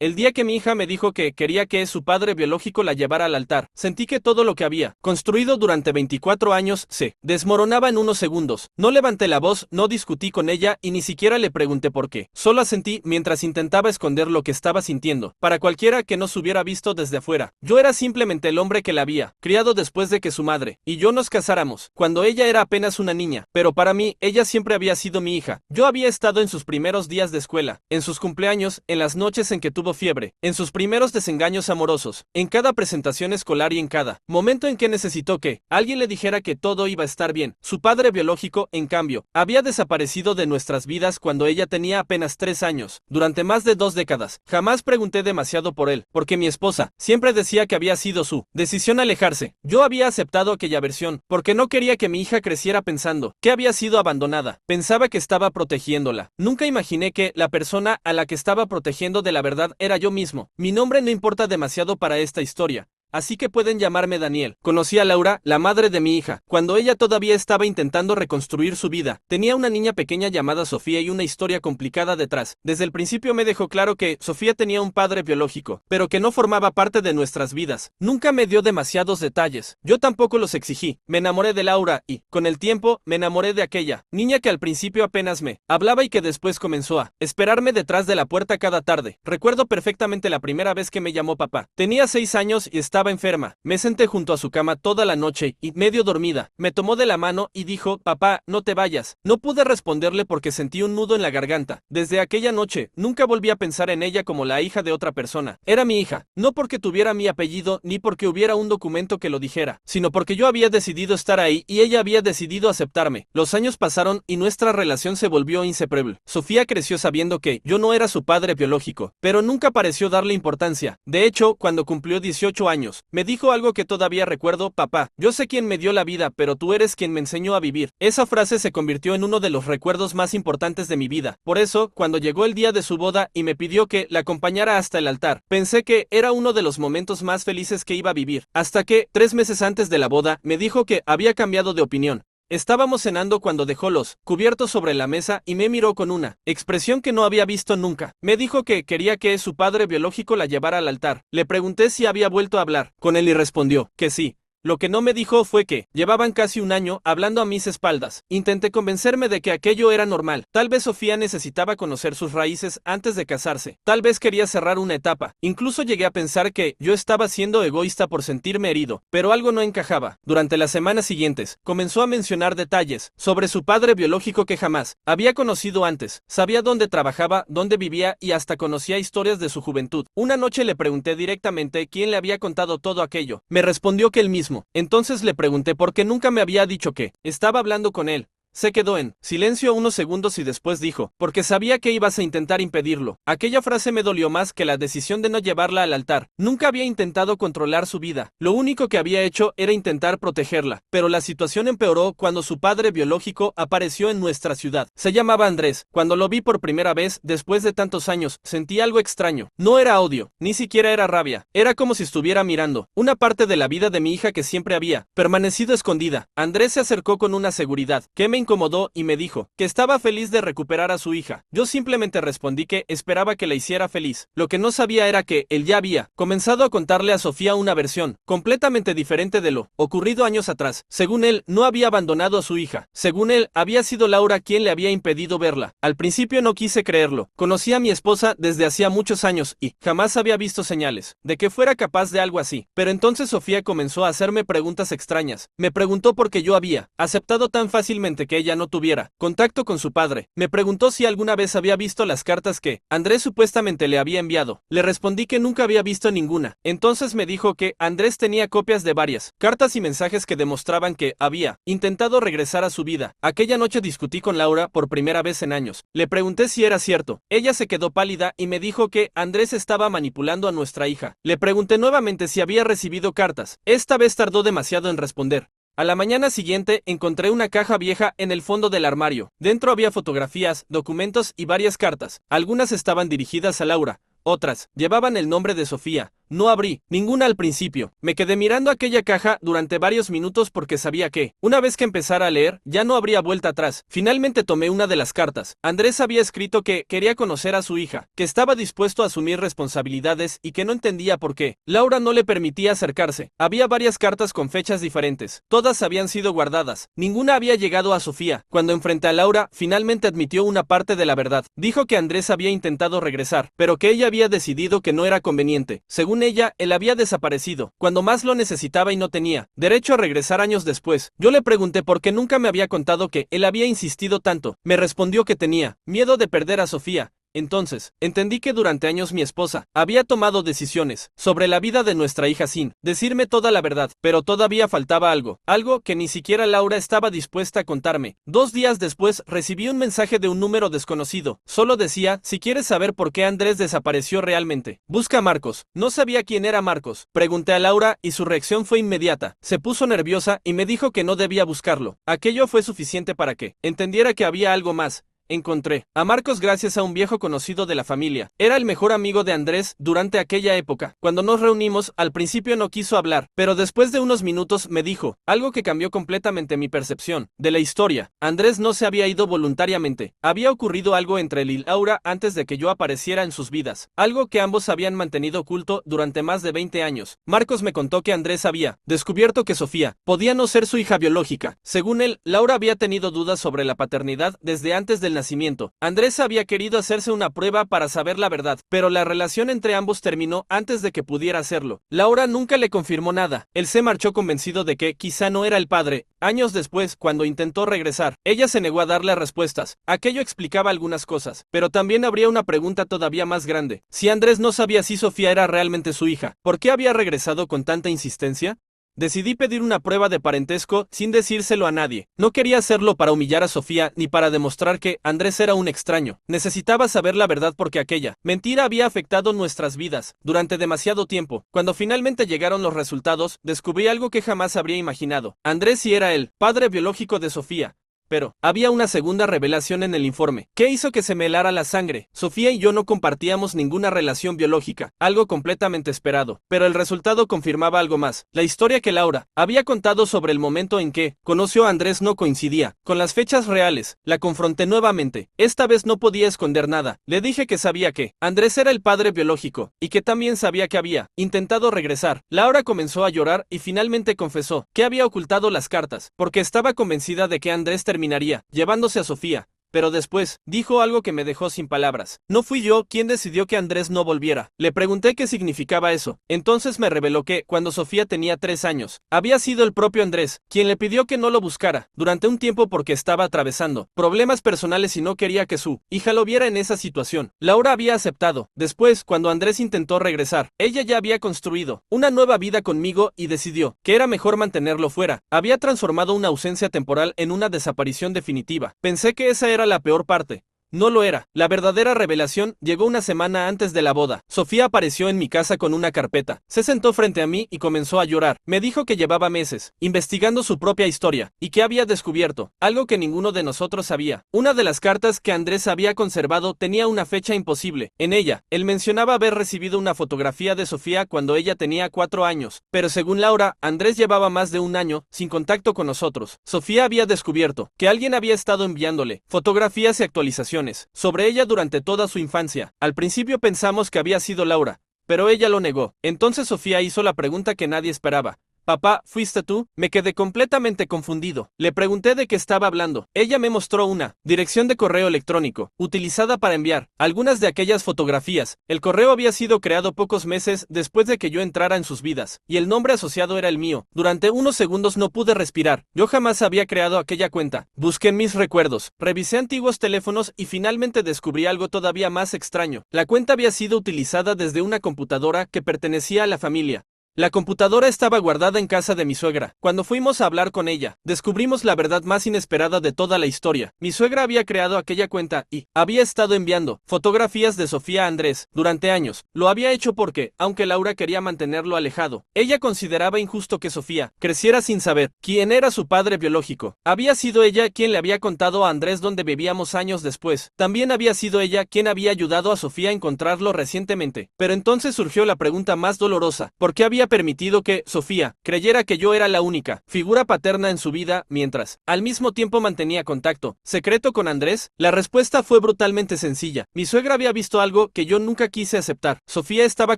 El día que mi hija me dijo que quería que su padre biológico la llevara al altar, sentí que todo lo que había construido durante 24 años se desmoronaba en unos segundos. No levanté la voz, no discutí con ella y ni siquiera le pregunté por qué. Solo asentí mientras intentaba esconder lo que estaba sintiendo. Para cualquiera que nos hubiera visto desde afuera, yo era simplemente el hombre que la había criado después de que su madre y yo nos casáramos, cuando ella era apenas una niña. Pero para mí, ella siempre había sido mi hija. Yo había estado en sus primeros días de escuela, en sus cumpleaños, en las noches en que tuvo fiebre, en sus primeros desengaños amorosos, en cada presentación escolar y en cada momento en que necesitó que alguien le dijera que todo iba a estar bien. Su padre biológico, en cambio, había desaparecido de nuestras vidas cuando ella tenía apenas 3 años. Durante más de 2 décadas, jamás pregunté demasiado por él, porque mi esposa siempre decía que había sido su decisión alejarse. Yo había aceptado aquella versión, porque no quería que mi hija creciera pensando que había sido abandonada. Pensaba que estaba protegiéndola. Nunca imaginé que la persona a la que estaba protegiendo de la verdad era yo mismo. Mi nombre no importa demasiado para esta historia, así que pueden llamarme Daniel. Conocí a Laura, la madre de mi hija, cuando ella todavía estaba intentando reconstruir su vida. Tenía una niña pequeña llamada Sofía y una historia complicada detrás. Desde el principio me dejó claro que Sofía tenía un padre biológico, pero que no formaba parte de nuestras vidas. Nunca me dio demasiados detalles. Yo tampoco los exigí. Me enamoré de Laura y, con el tiempo, me enamoré de aquella niña que al principio apenas me hablaba y que después comenzó a esperarme detrás de la puerta cada tarde. Recuerdo perfectamente la primera vez que me llamó papá. Tenía 6 años y estaba enferma. Me senté junto a su cama toda la noche y, medio dormida, me tomó de la mano y dijo: papá, no te vayas. No pude responderle porque sentí un nudo en la garganta. Desde aquella noche, nunca volví a pensar en ella como la hija de otra persona. Era mi hija, no porque tuviera mi apellido ni porque hubiera un documento que lo dijera, sino porque yo había decidido estar ahí y ella había decidido aceptarme. Los años pasaron y nuestra relación se volvió inseparable. Sofía creció sabiendo que yo no era su padre biológico, pero nunca pareció darle importancia. De hecho, cuando cumplió 18 años, me dijo algo que todavía recuerdo: papá, yo sé quién me dio la vida, pero tú eres quien me enseñó a vivir. Esa frase se convirtió en uno de los recuerdos más importantes de mi vida. Por eso, cuando llegó el día de su boda y me pidió que la acompañara hasta el altar, pensé que era uno de los momentos más felices que iba a vivir. Hasta que, 3 meses antes de la boda, me dijo que había cambiado de opinión. Estábamos cenando cuando dejó los cubiertos sobre la mesa y me miró con una expresión que no había visto nunca. Me dijo que quería que su padre biológico la llevara al altar. Le pregunté si había vuelto a hablar con él y respondió que sí. Lo que no me dijo fue que llevaban casi un año hablando a mis espaldas. Intenté convencerme de que aquello era normal. Tal vez Sofía necesitaba conocer sus raíces antes de casarse. Tal vez quería cerrar una etapa. Incluso llegué a pensar que yo estaba siendo egoísta por sentirme herido, pero algo no encajaba. Durante las semanas siguientes, comenzó a mencionar detalles sobre su padre biológico que jamás había conocido antes. Sabía dónde trabajaba, dónde vivía y hasta conocía historias de su juventud. Una noche le pregunté directamente quién le había contado todo aquello. Me respondió que él mismo. Entonces le pregunté por qué nunca me había dicho que estaba hablando con él. Se quedó en silencio unos segundos y después dijo: porque sabía que ibas a intentar impedirlo. Aquella frase me dolió más que la decisión de no llevarla al altar. Nunca había intentado controlar su vida. Lo único que había hecho era intentar protegerla. Pero la situación empeoró cuando su padre biológico apareció en nuestra ciudad. Se llamaba Andrés. Cuando lo vi por primera vez, después de tantos años, sentí algo extraño. No era odio, ni siquiera era rabia. Era como si estuviera mirando una parte de la vida de mi hija que siempre había permanecido escondida. Andrés se acercó con una seguridad que me incomodó y me dijo que estaba feliz de recuperar a su hija. Yo simplemente respondí que esperaba que la hiciera feliz. Lo que no sabía era que él ya había comenzado a contarle a Sofía una versión completamente diferente de lo ocurrido años atrás. Según él, no había abandonado a su hija. Según él, había sido Laura quien le había impedido verla. Al principio no quise creerlo. Conocí a mi esposa desde hacía muchos años y jamás había visto señales de que fuera capaz de algo así. Pero entonces Sofía comenzó a hacerme preguntas extrañas. Me preguntó por qué yo había aceptado tan fácilmente que ella no tuviera contacto con su padre. Me preguntó si alguna vez había visto las cartas que Andrés supuestamente le había enviado. Le respondí que nunca había visto ninguna. Entonces me dijo que Andrés tenía copias de varias cartas y mensajes que demostraban que había intentado regresar a su vida. Aquella noche discutí con Laura por primera vez en años. Le pregunté si era cierto. Ella se quedó pálida y me dijo que Andrés estaba manipulando a nuestra hija. Le pregunté nuevamente si había recibido cartas. Esta vez tardó demasiado en responder. A la mañana siguiente encontré una caja vieja en el fondo del armario. Dentro había fotografías, documentos y varias cartas. Algunas estaban dirigidas a Laura, otras llevaban el nombre de Sofía. No abrí ninguna al principio. Me quedé mirando aquella caja durante varios minutos porque sabía que, una vez que empezara a leer, ya no habría vuelta atrás. Finalmente tomé una de las cartas. Andrés había escrito que quería conocer a su hija, que estaba dispuesto a asumir responsabilidades y que no entendía por qué Laura no le permitía acercarse. Había varias cartas con fechas diferentes. Todas habían sido guardadas. Ninguna había llegado a Sofía. Cuando enfrenté a Laura, finalmente admitió una parte de la verdad. Dijo que Andrés había intentado regresar, pero que ella había decidido que no era conveniente. Según ella, él había desaparecido, cuando más lo necesitaba y no tenía derecho a regresar años después. Yo le pregunté por qué nunca me había contado que él había insistido tanto. Me respondió que tenía miedo de perder a Sofía. Entonces, entendí que durante años mi esposa había tomado decisiones sobre la vida de nuestra hija sin decirme toda la verdad, pero todavía faltaba algo que ni siquiera Laura estaba dispuesta a contarme. 2 días después recibí un mensaje de un número desconocido. Solo decía: si quieres saber por qué Andrés desapareció realmente, busca a Marcos. No sabía quién era Marcos. Pregunté a Laura y su reacción fue inmediata. Se puso nerviosa y me dijo que no debía buscarlo. Aquello fue suficiente para que entendiera que había algo más. Encontré a Marcos gracias a un viejo conocido de la familia. Era el mejor amigo de Andrés durante aquella época. Cuando nos reunimos, al principio no quiso hablar, pero después de unos minutos me dijo algo que cambió completamente mi percepción de la historia. Andrés no se había ido voluntariamente. Había ocurrido algo entre él y Laura antes de que yo apareciera en sus vidas. Algo que ambos habían mantenido oculto durante más de 20 años. Marcos me contó que Andrés había descubierto que Sofía podía no ser su hija biológica. Según él, Laura había tenido dudas sobre la paternidad desde antes del nacimiento. Andrés había querido hacerse una prueba para saber la verdad, pero la relación entre ambos terminó antes de que pudiera hacerlo. Laura nunca le confirmó nada. Él se marchó convencido de que quizá no era el padre. Años después, cuando intentó regresar, ella se negó a darle respuestas. Aquello explicaba algunas cosas, pero también habría una pregunta todavía más grande. Si Andrés no sabía si Sofía era realmente su hija, ¿por qué había regresado con tanta insistencia? Decidí pedir una prueba de parentesco sin decírselo a nadie. No quería hacerlo para humillar a Sofía ni para demostrar que Andrés era un extraño. Necesitaba saber la verdad porque aquella mentira había afectado nuestras vidas durante demasiado tiempo. Cuando finalmente llegaron los resultados, descubrí algo que jamás habría imaginado. Andrés sí era el padre biológico de Sofía. Pero había una segunda revelación en el informe, que hizo que se me helara la sangre. Sofía y yo no compartíamos ninguna relación biológica, algo completamente esperado, pero el resultado confirmaba algo más. La historia que Laura había contado sobre el momento en que conoció a Andrés no coincidía con las fechas reales. La confronté nuevamente. Esta vez no podía esconder nada. Le dije que sabía que Andrés era el padre biológico, y que también sabía que había intentado regresar. Laura comenzó a llorar y finalmente confesó que había ocultado las cartas, porque estaba convencida de que Andrés terminaría llevándose a Sofía. Pero después, dijo algo que me dejó sin palabras. No fui yo quien decidió que Andrés no volviera. Le pregunté qué significaba eso. Entonces me reveló que, cuando Sofía tenía 3 años, había sido el propio Andrés quien le pidió que no lo buscara durante un tiempo porque estaba atravesando problemas personales y no quería que su hija lo viera en esa situación. Laura había aceptado. Después, cuando Andrés intentó regresar, ella ya había construido una nueva vida conmigo y decidió que era mejor mantenerlo fuera. Había transformado una ausencia temporal en una desaparición definitiva. Pensé que esa era la peor parte. No lo era. La verdadera revelación llegó una semana antes de la boda. Sofía apareció en mi casa con una carpeta. Se sentó frente a mí y comenzó a llorar. Me dijo que llevaba meses investigando su propia historia y que había descubierto algo que ninguno de nosotros sabía. Una de las cartas que Andrés había conservado tenía una fecha imposible. En ella, él mencionaba haber recibido una fotografía de Sofía cuando ella tenía 4 años. Pero según Laura, Andrés llevaba más de un año sin contacto con nosotros. Sofía había descubierto que alguien había estado enviándole fotografías y actualizaciones sobre ella durante toda su infancia. Al principio pensamos que había sido Laura, pero ella lo negó. Entonces Sofía hizo la pregunta que nadie esperaba. «Papá, ¿fuiste tú?». Me quedé completamente confundido. Le pregunté de qué estaba hablando. Ella me mostró una dirección de correo electrónico, utilizada para enviar algunas de aquellas fotografías. El correo había sido creado pocos meses después de que yo entrara en sus vidas, y el nombre asociado era el mío. Durante unos segundos no pude respirar. Yo jamás había creado aquella cuenta. Busqué en mis recuerdos, revisé antiguos teléfonos y finalmente descubrí algo todavía más extraño. La cuenta había sido utilizada desde una computadora que pertenecía a la familia. La computadora estaba guardada en casa de mi suegra. Cuando fuimos a hablar con ella, descubrimos la verdad más inesperada de toda la historia. Mi suegra había creado aquella cuenta y había estado enviando fotografías de Sofía a Andrés durante años. Lo había hecho porque, aunque Laura quería mantenerlo alejado, ella consideraba injusto que Sofía creciera sin saber quién era su padre biológico. Había sido ella quien le había contado a Andrés dónde vivíamos años después. También había sido ella quien había ayudado a Sofía a encontrarlo recientemente. Pero entonces surgió la pregunta más dolorosa: ¿por qué había permitido que Sofía creyera que yo era la única figura paterna en su vida, mientras al mismo tiempo mantenía contacto secreto con Andrés? La respuesta fue brutalmente sencilla. Mi suegra había visto algo que yo nunca quise aceptar. Sofía estaba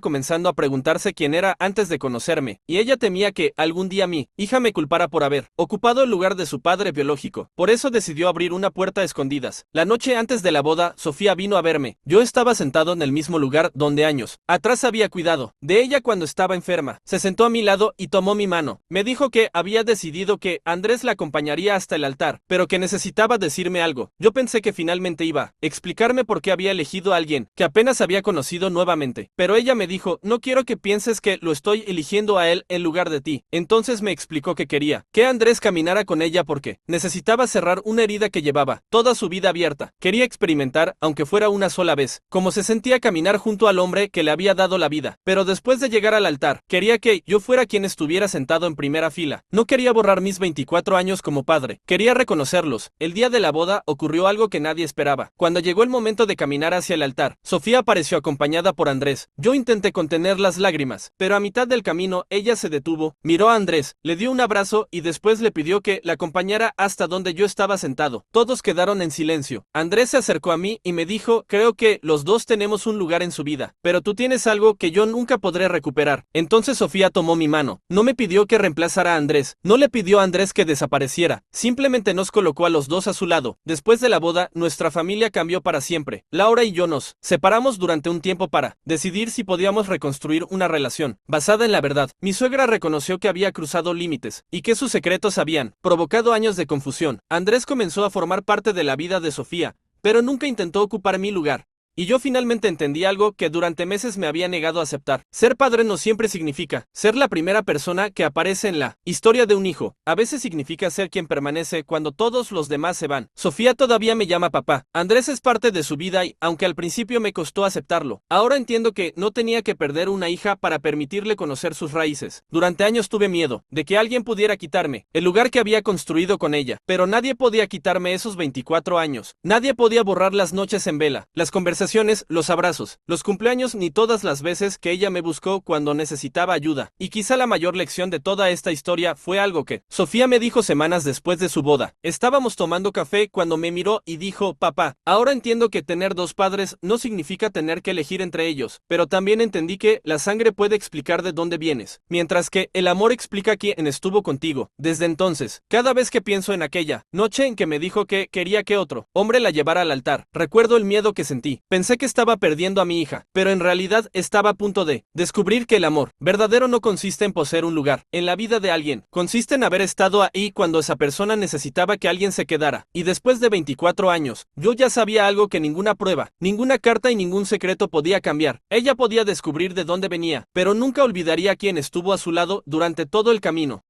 comenzando a preguntarse quién era antes de conocerme, y ella temía que algún día mi hija me culpara por haber ocupado el lugar de su padre biológico. Por eso decidió abrir una puerta a escondidas. La noche antes de la boda, Sofía vino a verme. Yo estaba sentado en el mismo lugar donde años atrás había cuidado de ella cuando estaba enferma. Se sentó a mi lado y tomó mi mano. Me dijo que había decidido que Andrés la acompañaría hasta el altar, pero que necesitaba decirme algo. Yo pensé que finalmente iba a explicarme por qué había elegido a alguien que apenas había conocido nuevamente. Pero ella me dijo: no quiero que pienses que lo estoy eligiendo a él en lugar de ti. Entonces me explicó que quería que Andrés caminara con ella porque necesitaba cerrar una herida que llevaba toda su vida abierta. Quería experimentar, aunque fuera una sola vez, cómo se sentía caminar junto al hombre que le había dado la vida. Pero después de llegar al altar, quería que yo fuera quien estuviera sentado en primera fila. No quería borrar mis 24 años como padre. Quería reconocerlos. El día de la boda ocurrió algo que nadie esperaba. Cuando llegó el momento de caminar hacia el altar, Sofía apareció acompañada por Andrés. Yo intenté contener las lágrimas, pero a mitad del camino ella se detuvo, miró a Andrés, le dio un abrazo y después le pidió que la acompañara hasta donde yo estaba sentado. Todos quedaron en silencio. Andrés se acercó a mí y me dijo: creo que los dos tenemos un lugar en su vida, pero tú tienes algo que yo nunca podré recuperar. Entonces Sofía tomó mi mano. No me pidió que reemplazara a Andrés, no le pidió a Andrés que desapareciera, simplemente nos colocó a los dos a su lado. Después de la boda, nuestra familia cambió para siempre. Laura y yo nos separamos durante un tiempo para decidir si podíamos reconstruir una relación basada en la verdad. Mi suegra reconoció que había cruzado límites y que sus secretos habían provocado años de confusión. Andrés comenzó a formar parte de la vida de Sofía, pero nunca intentó ocupar mi lugar. Y yo finalmente entendí algo que durante meses me había negado a aceptar. Ser padre no siempre significa ser la primera persona que aparece en la historia de un hijo. A veces significa ser quien permanece cuando todos los demás se van. Sofía todavía me llama papá. Andrés es parte de su vida y, aunque al principio me costó aceptarlo, ahora entiendo que no tenía que perder una hija para permitirle conocer sus raíces. Durante años tuve miedo de que alguien pudiera quitarme el lugar que había construido con ella, pero nadie podía quitarme esos 24 años. Nadie podía borrar las noches en vela, las conversaciones, los abrazos, los cumpleaños, ni todas las veces que ella me buscó cuando necesitaba ayuda. Y quizá la mayor lección de toda esta historia fue algo que Sofía me dijo semanas después de su boda. Estábamos tomando café cuando me miró y dijo: papá, ahora entiendo que tener dos padres no significa tener que elegir entre ellos, pero también entendí que la sangre puede explicar de dónde vienes, mientras que el amor explica quién estuvo contigo. Desde entonces, cada vez que pienso en aquella noche en que me dijo que quería que otro hombre la llevara al altar, recuerdo el miedo que sentí. Pensé que estaba perdiendo a mi hija, pero en realidad estaba a punto de descubrir que el amor verdadero no consiste en poseer un lugar en la vida de alguien, consiste en haber estado ahí cuando esa persona necesitaba que alguien se quedara. Y después de 24 años, yo ya sabía algo que ninguna prueba, ninguna carta y ningún secreto podía cambiar. Ella podía descubrir de dónde venía, pero nunca olvidaría quién estuvo a su lado durante todo el camino.